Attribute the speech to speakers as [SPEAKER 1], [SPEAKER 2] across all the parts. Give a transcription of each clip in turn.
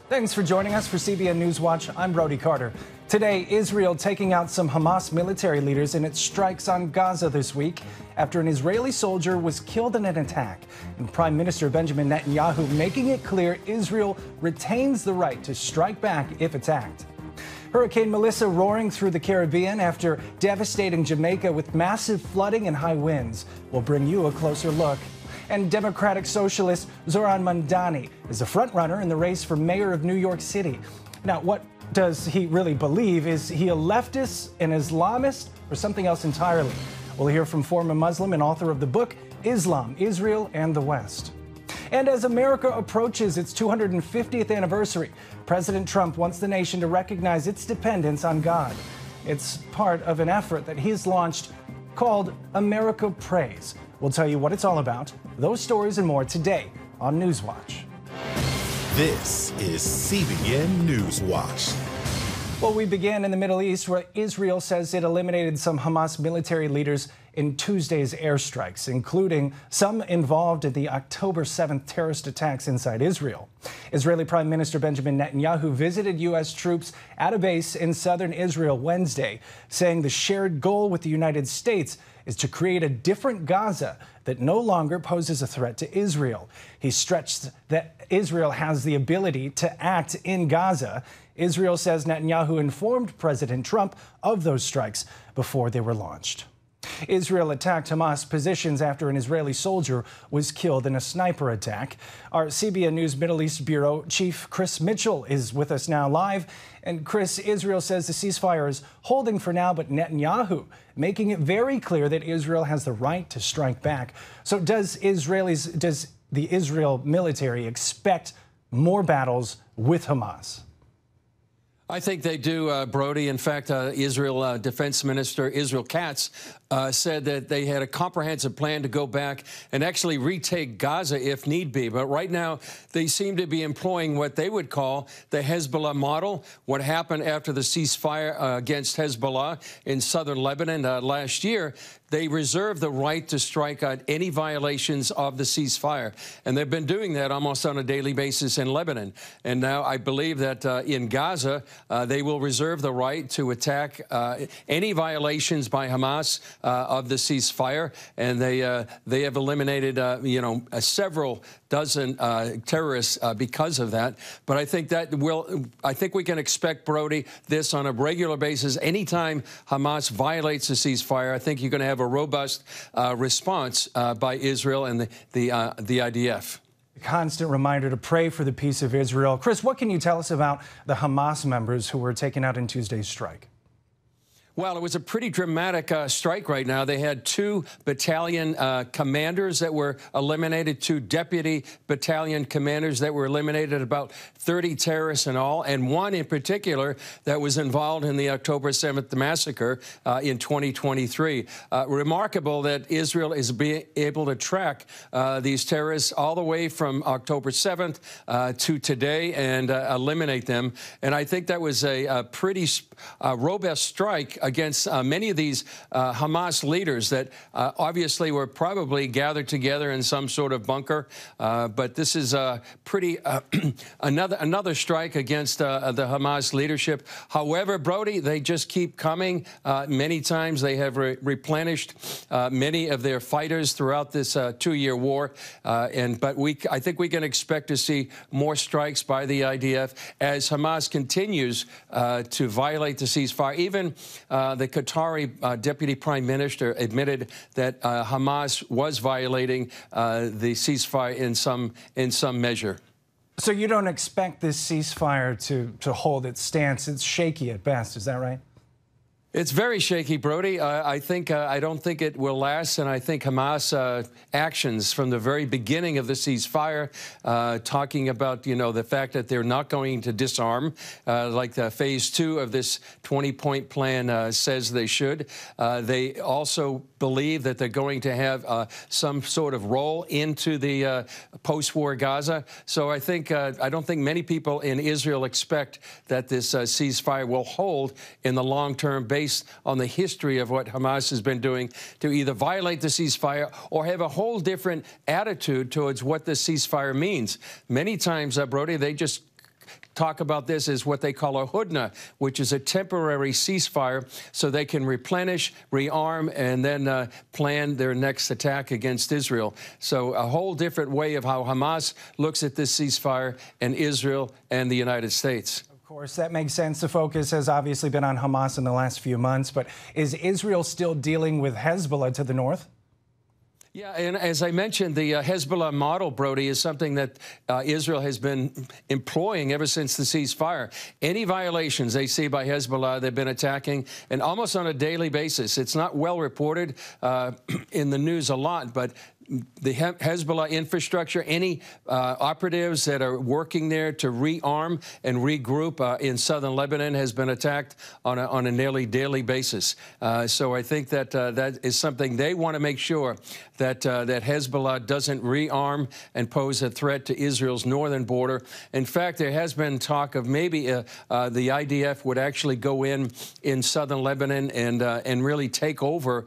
[SPEAKER 1] Thanks for joining us for CBN NewsWatch. I'm Brody Carter. Today, Israel taking out some Hamas military leaders in its strikes on Gaza this week after an Israeli soldier was killed in an attack. And Prime Minister Benjamin Netanyahu making it clear Israel retains the right to strike back if attacked. Hurricane Melissa roaring through the Caribbean after devastating Jamaica with massive flooding and high winds. We'll bring you a closer look. And Democratic Socialist Zohran Mamdani is a frontrunner in the race for mayor of New York City. Now, what does he really believe? Is he a leftist, an Islamist, or something else entirely? We'll hear from former Muslim and author of the book, Islam, Israel, and the West. And as America approaches its 250th anniversary, President Trump wants the nation to recognize its dependence on God. It's part of an effort that he's launched called America Prays. We'll tell you what it's all about, those stories and more today on NewsWatch.
[SPEAKER 2] This is CBN NewsWatch.
[SPEAKER 1] Well, we begin in the Middle East, where Israel says it eliminated some Hamas military leaders in Tuesday's airstrikes, including some involved in the October 7th terrorist attacks inside Israel. Israeli Prime Minister Benjamin Netanyahu visited U.S. troops at a base in southern Israel Wednesday, saying the shared goal with the United States is to create a different Gaza that no longer poses a threat to Israel. He stretched that Israel has the ability to act in Gaza. Israel says Netanyahu informed President Trump of those strikes before they were launched. Israel attacked Hamas positions after an Israeli soldier was killed in a sniper attack. Our CBN News Middle East Bureau Chief Chris Mitchell is with us now live. And Chris, Israel says the ceasefire is holding for now, but Netanyahu making it very clear that Israel has the right to strike back. So does the Israel military expect more battles with Hamas?
[SPEAKER 3] I think they do, Brody. In fact, Israel Defense Minister Israel Katz said that they had a comprehensive plan to go back and actually retake Gaza if need be. But right now, they seem to be employing what they would call the Hezbollah model. What happened after the ceasefire against Hezbollah in southern Lebanon last year, they reserve the right to strike out any violations of the ceasefire. And they've been doing that almost on a daily basis in Lebanon. And now I believe that in Gaza, they will reserve the right to attack any violations by Hamas of the ceasefire. And they have eliminated, several dozen terrorists because of that. But I think I think we can expect, Brody, this on a regular basis. Anytime Hamas violates the ceasefire, I think you're going to have a robust response by Israel and the IDF.
[SPEAKER 1] A constant reminder to pray for the peace of Israel. Chris, what can you tell us about the Hamas members who were taken out in Tuesday's strike?
[SPEAKER 3] Well, it was a pretty dramatic strike right now. They had two battalion commanders that were eliminated, two deputy battalion commanders that were eliminated, about 30 terrorists in all, and one in particular that was involved in the October 7th massacre in 2023. Remarkable that Israel is being able to track these terrorists all the way from October 7th to today and eliminate them. And I think that was a pretty robust strike against many of these Hamas leaders that obviously were probably gathered together in some sort of bunker. But this is pretty another strike against the Hamas leadership. However, Brody, they just keep coming. Many times they have replenished many of their fighters throughout this two-year war. But I think we can expect to see more strikes by the IDF as Hamas continues to violate the ceasefire. Even the Qatari deputy prime minister admitted that Hamas was violating the ceasefire in some measure.
[SPEAKER 1] So you don't expect this ceasefire to hold its stance? It's shaky at best, is that right?
[SPEAKER 3] It's very shaky, Brody. I don't think it will last, and I think Hamas actions from the very beginning of the ceasefire, talking about the fact that they're not going to disarm, like the phase 2 of this 20-point plan says they should. They also believe that they're going to have some sort of role into the post-war Gaza. So I don't think many people in Israel expect that this ceasefire will hold in the long term based on the history of what Hamas has been doing to either violate the ceasefire or have a whole different attitude towards what the ceasefire means. Many times, Brody, they just talk about this as what they call a hudna, which is a temporary ceasefire so they can replenish, rearm, and then plan their next attack against Israel. So a whole different way of how Hamas looks at this ceasefire, and Israel and the United States.
[SPEAKER 1] Of course, that makes sense. The focus has obviously been on Hamas in the last few months, but is Israel still dealing with Hezbollah to the north?
[SPEAKER 3] Yeah, and as I mentioned, the Hezbollah model, Brody, is something that Israel has been employing ever since the ceasefire. Any violations they see by Hezbollah, they've been attacking, and almost on a daily basis. It's not well reported in the news a lot, but the Hezbollah infrastructure, any operatives that are working there to rearm and regroup in southern Lebanon has been attacked on a nearly daily basis. So I think that that is something they want to make sure that that Hezbollah doesn't rearm and pose a threat to Israel's northern border. In fact, there has been talk of maybe the IDF would actually go in southern Lebanon and really take over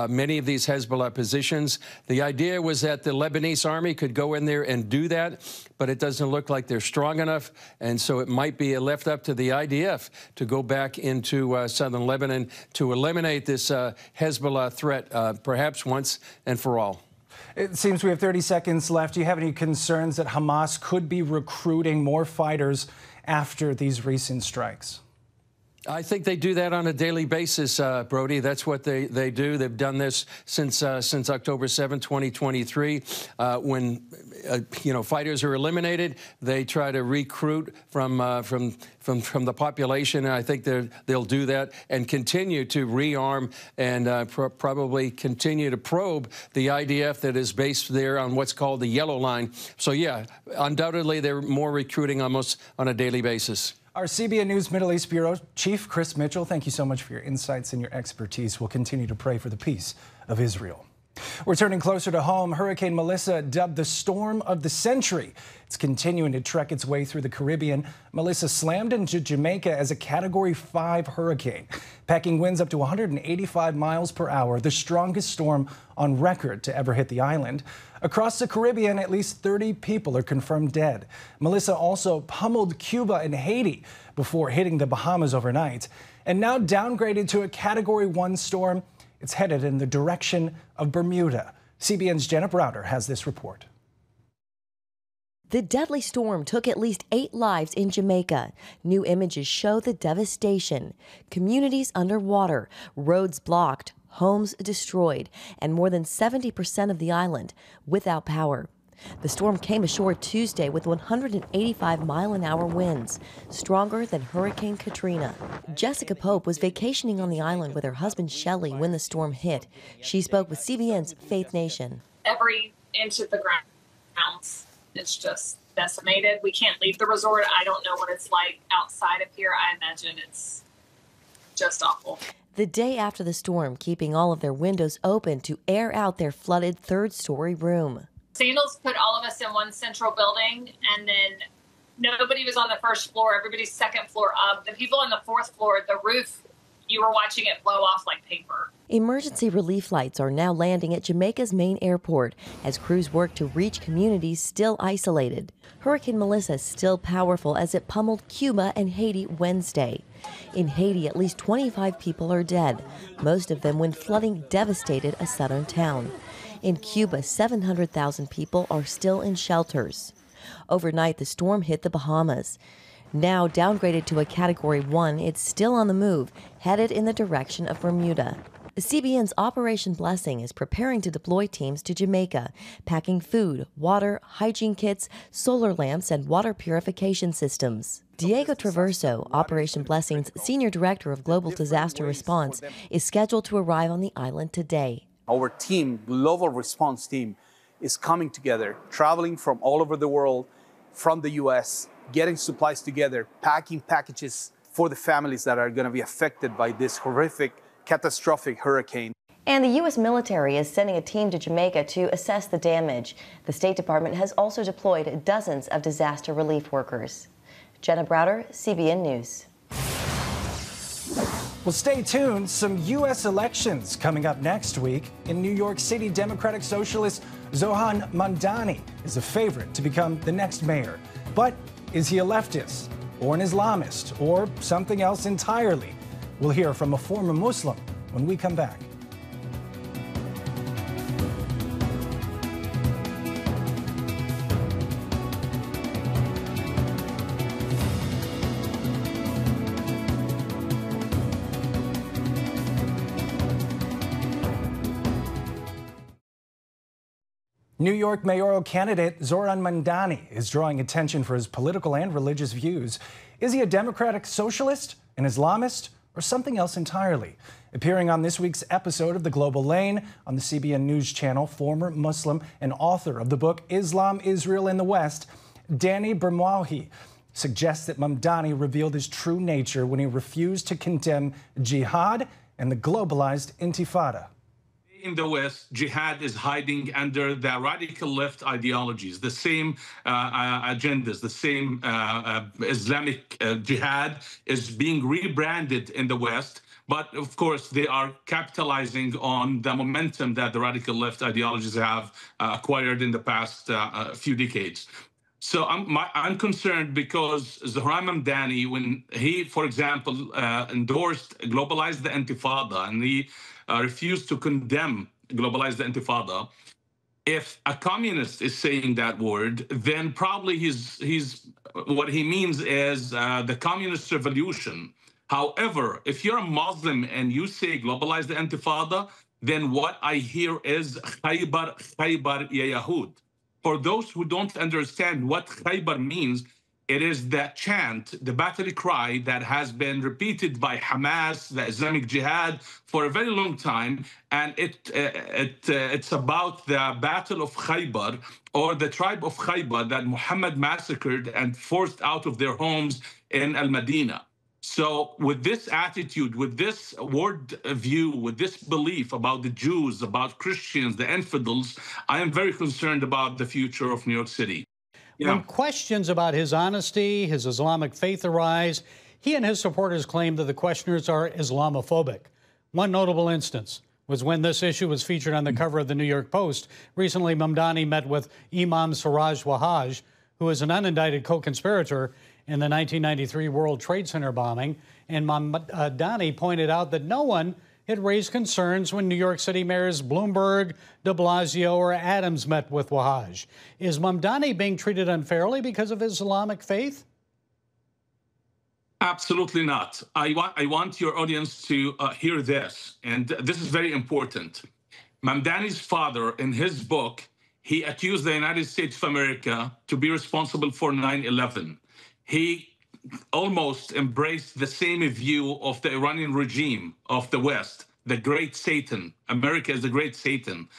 [SPEAKER 3] many of these Hezbollah positions. The idea was that the Lebanese army could go in there and do that, but it doesn't look like they're strong enough, and so it might be left up to the IDF to go back into southern Lebanon to eliminate this Hezbollah threat, perhaps once and for all.
[SPEAKER 1] It seems we have 30 seconds left. Do you have any concerns that Hamas could be recruiting more fighters after these recent strikes?
[SPEAKER 3] I think they do that on a daily basis, Brody. That's what they do. They've done this since October 7, 2023. When fighters are eliminated, they try to recruit from the population. And I think they'll do that and continue to rearm and probably continue to probe the IDF that is based there on what's called the Yellow Line. So yeah, undoubtedly they're more recruiting almost on a daily basis.
[SPEAKER 1] Our CBN News Middle East Bureau Chief Chris Mitchell, thank you so much for your insights and your expertise. We'll continue to pray for the peace of Israel. We're turning closer to home. Hurricane Melissa, dubbed the storm of the century. It's continuing to trek its way through the Caribbean. Melissa slammed into Jamaica as a Category 5 hurricane, packing winds up to 185 miles per hour, the strongest storm on record to ever hit the island. Across the Caribbean, at least 30 people are confirmed dead. Melissa also pummeled Cuba and Haiti before hitting the Bahamas overnight. And now downgraded to a Category 1 storm, it's headed in the direction of Bermuda. CBN's Jenna Browder has this report.
[SPEAKER 4] The deadly storm took at least 8 lives in Jamaica. New images show the devastation. Communities underwater, roads blocked, homes destroyed, and more than 70% of the island without power. The storm came ashore Tuesday with 185-mile-an-hour winds, stronger than Hurricane Katrina. Jessica Pope was vacationing on the island with her husband Shelley when the storm hit. She spoke with CBN's Faith Nation.
[SPEAKER 5] Every inch of the ground counts. It's just decimated. We can't leave the resort. I don't know what it's like outside of here. I imagine it's just awful.
[SPEAKER 4] The day after the storm, keeping all of their windows open to air out their flooded third-story room.
[SPEAKER 5] Sandals put all of us in one central building, and then nobody was on the first floor. Everybody's second floor up. The people on the fourth floor, the roof, you were watching it blow off like paper.
[SPEAKER 4] Emergency relief flights are now landing at Jamaica's main airport as crews work to reach communities still isolated. Hurricane Melissa is still powerful as it pummeled Cuba and Haiti Wednesday. In Haiti, at least 25 people are dead, most of them when flooding devastated a southern town. In Cuba, 700,000 people are still in shelters. Overnight, the storm hit the Bahamas. Now downgraded to a Category 1, it's still on the move, headed in the direction of Bermuda. CBN's Operation Blessing is preparing to deploy teams to Jamaica, packing food, water, hygiene kits, solar lamps, and water purification systems. Diego Traverso, Operation Blessing's Senior Director of Global Disaster Response, is scheduled to arrive on the island today.
[SPEAKER 6] Our team, global response team, is coming together, traveling from all over the world, from the U.S., getting supplies together, packing packages for the families that are going to be affected by this horrific, catastrophic hurricane.
[SPEAKER 4] And the U.S. military is sending a team to Jamaica to assess the damage. The State Department has also deployed dozens of disaster relief workers. Jenna Browder, CBN News.
[SPEAKER 1] Well, stay tuned. Some U.S. elections coming up next week. In New York City, Democratic Socialist Zohran Mamdani is a favorite to become the next mayor. But Is he a leftist or an Islamist or something else entirely? We'll hear from a former Muslim when we come back. New York mayoral candidate Zohran Mamdani is drawing attention for his political and religious views. Is he a democratic socialist, an Islamist, or something else entirely? Appearing on this week's episode of The Global Lane on the CBN News Channel, former Muslim and author of the book Islam, Israel, and the West, Danny Burawi suggests that Mamdani revealed his true nature when he refused to condemn jihad and the globalized intifada.
[SPEAKER 7] In the West, jihad is hiding under the radical left ideologies, the same agendas, the same Islamic jihad is being rebranded in the West. But of course, they are capitalizing on the momentum that the radical left ideologies have acquired in the past few decades. So I'm concerned because Zohran Mamdani, when he, for example, endorsed globalized the intifada and he refused to condemn globalized the intifada, if a communist is saying that word, then probably he's what he means is the communist revolution. However, if you're a Muslim and you say globalize the intifada, then what I hear is Khaybar, Khaybar ya Yahud. For those who don't understand what Khaybar means, it is that chant, the battle cry that has been repeated by Hamas, the Islamic Jihad, for a very long time. And it's about the Battle of Khaybar, or the tribe of Khaybar that Muhammad massacred and forced out of their homes in Al-Madinah. So with this attitude, with this world view, with this belief about the Jews, about Christians, the infidels, I am very concerned about the future of New York City.
[SPEAKER 8] When questions about his honesty, his Islamic faith arise, he and his supporters claim that the questioners are Islamophobic. One notable instance was when this issue was featured on the cover of the New York Post. Recently, Mamdani met with Imam Siraj Wahhaj, who is an unindicted co-conspirator in the 1993 World Trade Center bombing. And Mamdani pointed out that no one had raised concerns when New York City mayors Bloomberg, de Blasio, or Adams met with Wahhaj. Is Mamdani being treated unfairly because of his Islamic faith?
[SPEAKER 7] Absolutely not. I want your audience to hear this, and this is very important. Mamdani's father, in his book, he accused the United States of America to be responsible for 9/11. He almost embraced the same view of the Iranian regime of the West, the great Satan. America is the great Satan.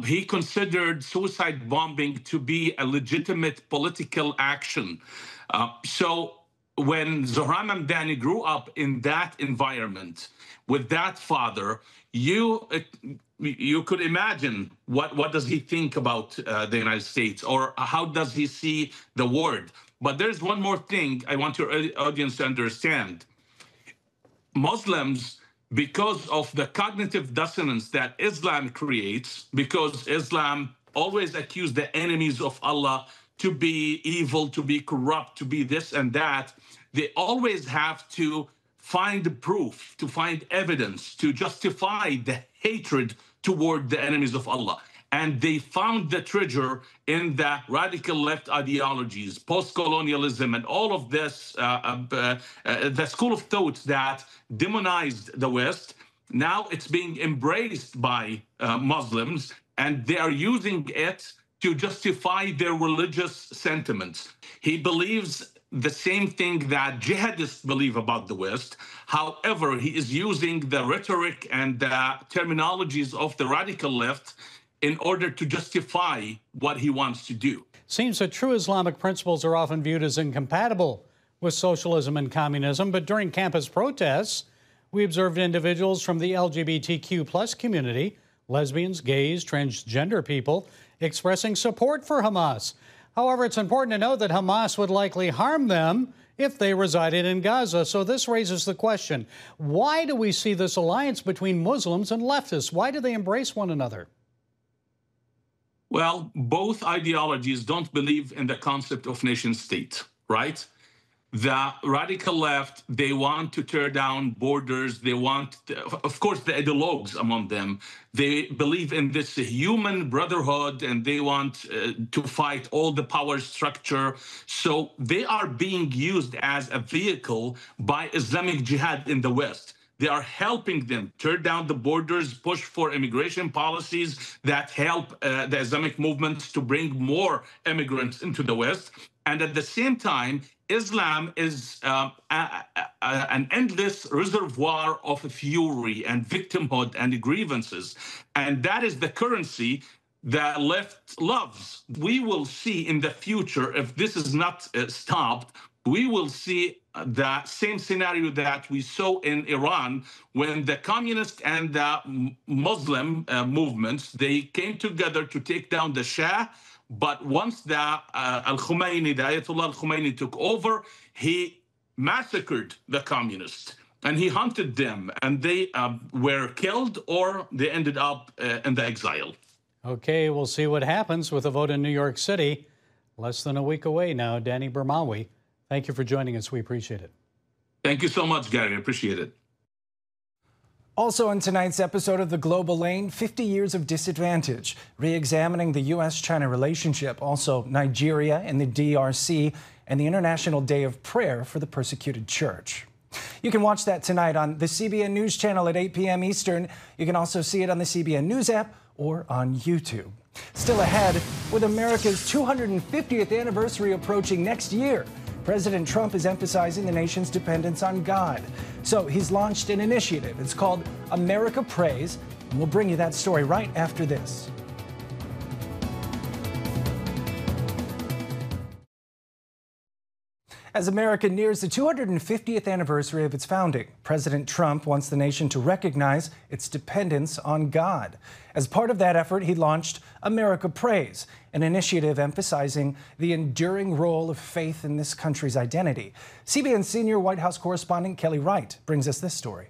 [SPEAKER 7] He considered suicide bombing to be a legitimate political action. So when Zohran Mamdani grew up in that environment with that father, you could imagine what does he think about the United States, or how does he see the world. But there's one more thing I want your audience to understand. Muslims, because of the cognitive dissonance that Islam creates, because Islam always accused the enemies of Allah to be evil, to be corrupt, to be this and that, they always have to find proof, to find evidence, to justify the hatred toward the enemies of Allah. And they found the treasure in the radical left ideologies, post-colonialism, and all of this, the school of thought that demonized the West. Now it's being embraced by Muslims, and they are using it to justify their religious sentiments. He believes the same thing that jihadists believe about the West. However, he is using the rhetoric and the terminologies of the radical left in order to justify what he wants to do.
[SPEAKER 8] Seems that true Islamic principles are often viewed as incompatible with socialism and communism, but during campus protests, we observed individuals from the LGBTQ+ community, lesbians, gays, transgender people, expressing support for Hamas. However, it's important to note that Hamas would likely harm them if they resided in Gaza. So this raises the question, why do we see this alliance between Muslims and leftists? Why do they embrace one another?
[SPEAKER 7] Well, both ideologies don't believe in the concept of nation state. right? The radical left, they want to tear down borders. They want, of course, the ideologues among them, they believe in this human brotherhood, and they want to fight all the power structure. So they are being used as a vehicle by Islamic Jihad in the West. They are helping them tear down the borders, push for immigration policies that help the Islamic movement to bring more immigrants into the West. And at the same time, Islam is an endless reservoir of fury and victimhood and grievances. And that is the currency the left loves. We will see in the future, if this is not stopped, we will see the same scenario that we saw in Iran when the communist and the Muslim movements, they came together to take down the Shah. But once the Al-Khomeini, the Ayatollah Al-Khomeini took over, he massacred the communists and he hunted them, and they were killed or they ended up in the exile.
[SPEAKER 8] Okay, we'll see what happens with the vote in New York City. Less than a week away now. Danny Burawi, thank you for joining us. We appreciate it.
[SPEAKER 7] Thank you so much, Gary. I appreciate it.
[SPEAKER 1] Also in tonight's episode of The Global Lane, 50 years of disadvantage, re-examining the U.S.-China relationship, also Nigeria and the DRC, and the International Day of Prayer for the Persecuted Church. You can watch that tonight on the CBN News channel at 8 p.m. Eastern. You can also see it on the CBN News app or on YouTube. Still ahead, with America's 250th anniversary approaching next year, President Trump is emphasizing the nation's dependence on God. So he's launched an initiative. It's called America Prays, and we'll bring you that story right after this. As America nears the 250th anniversary of its founding, President Trump wants the nation to recognize its dependence on God. As part of that effort, he launched America Prays, an initiative emphasizing the enduring role of faith in this country's identity. CBN senior White House correspondent Kelly Wright brings us this story.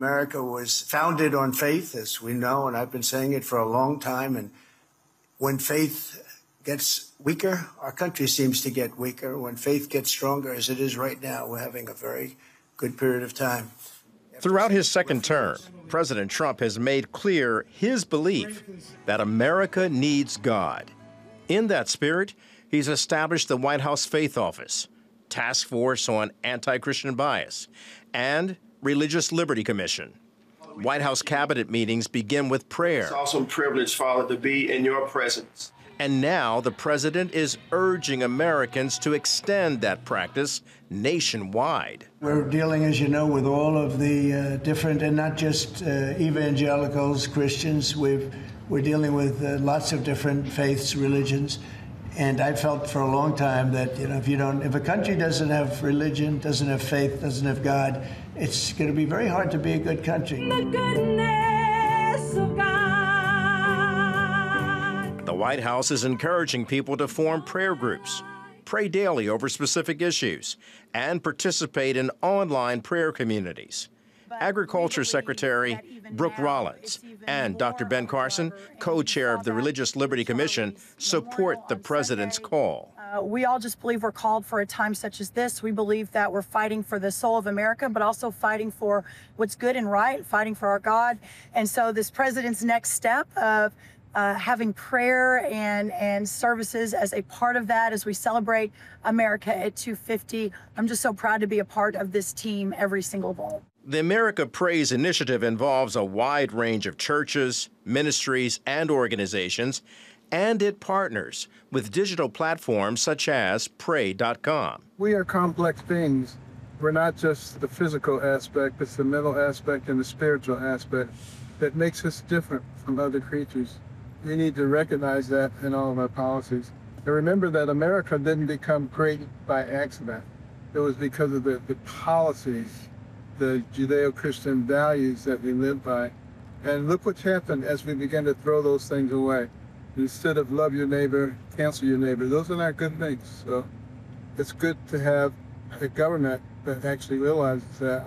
[SPEAKER 9] America was founded on faith, as we know, and I've been saying it for a long time. And when faith gets weaker, our country seems to get weaker. When faith gets stronger, as it is right now, we're having a very good period of time.
[SPEAKER 10] Throughout his second term, President Trump has made clear his belief that America needs God. In that spirit, he's established the White House Faith Office, Task Force on Anti-Christian Bias, and Religious Liberty Commission. White House cabinet meetings begin with prayer.
[SPEAKER 11] It's also a privilege, Father, to be in your presence.
[SPEAKER 10] And now the president is urging Americans to extend that practice nationwide.
[SPEAKER 9] We're dealing, as you know, with all of the different, and not just evangelicals, Christians. We're dealing with lots of different faiths, religions. And I felt for a long time that, if a country doesn't have religion, doesn't have faith, doesn't have God, it's going to be very hard to be a good country.
[SPEAKER 12] The goodness of God.
[SPEAKER 10] The White House is encouraging people to form prayer groups, pray daily over specific issues, and participate in online prayer communities. Agriculture Secretary Brooke Rollins and Dr. Ben Carson, co-chair of the Religious Liberty Commission, support the president's call.
[SPEAKER 13] We all just believe we're called for a time such as this. We believe that we're fighting for the soul of America, but also fighting for what's good and right, fighting for our God. And so this president's next step of having prayer and services as a part of that as we celebrate America at 250. I'm just so proud to be a part of this team every single day.
[SPEAKER 10] The America Prays initiative involves a wide range of churches, ministries, and organizations, and it partners with digital platforms such as Pray.com.
[SPEAKER 14] We are complex beings. We're not just the physical aspect, it's the mental aspect and the spiritual aspect that makes us different from other creatures. We need to recognize that in all of our policies. And remember that America didn't become great by accident. It was because of the policies, the Judeo-Christian values that we live by. And look what's happened as we begin to throw those things away. Instead of love your neighbor, cancel your neighbor. Those are not good things. So it's good to have a government that actually realizes that.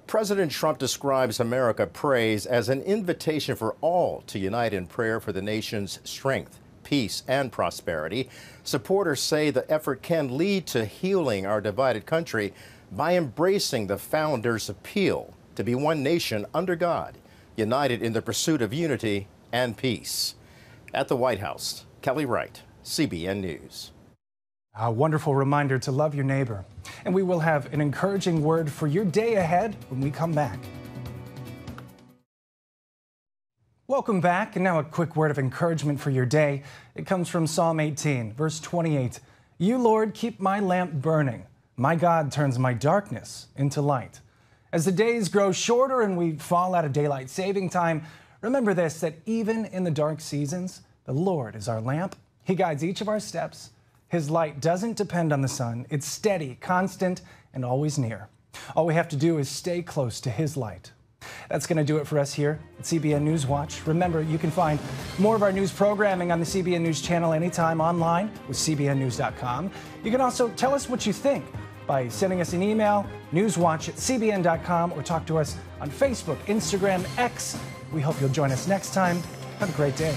[SPEAKER 10] President Trump describes America Prays as an invitation for all to unite in prayer for the nation's strength peace and prosperity. Supporters say the effort can lead to healing our divided country by embracing the founders' appeal to be one nation under God, united in the pursuit of unity and peace. At the White House, Kelly Wright, CBN News.
[SPEAKER 1] A wonderful reminder to love your neighbor. And we will have an encouraging word for your day ahead when we come back. Welcome back, and now a quick word of encouragement for your day. It comes from Psalm 18, verse 28. You, Lord, keep my lamp burning. My God turns my darkness into light. As the days grow shorter and we fall out of daylight saving time, remember this, that even in the dark seasons, the Lord is our lamp. He guides each of our steps. His light doesn't depend on the sun. It's steady, constant, and always near. All we have to do is stay close to His light. That's going to do it for us here at CBN NewsWatch. Remember, you can find more of our news programming on the CBN News channel anytime online with cbnnews.com. You can also tell us what you think by sending us an email, newswatch@cbn.com, or talk to us on Facebook, Instagram, X. We hope you'll join us next time. Have a great day.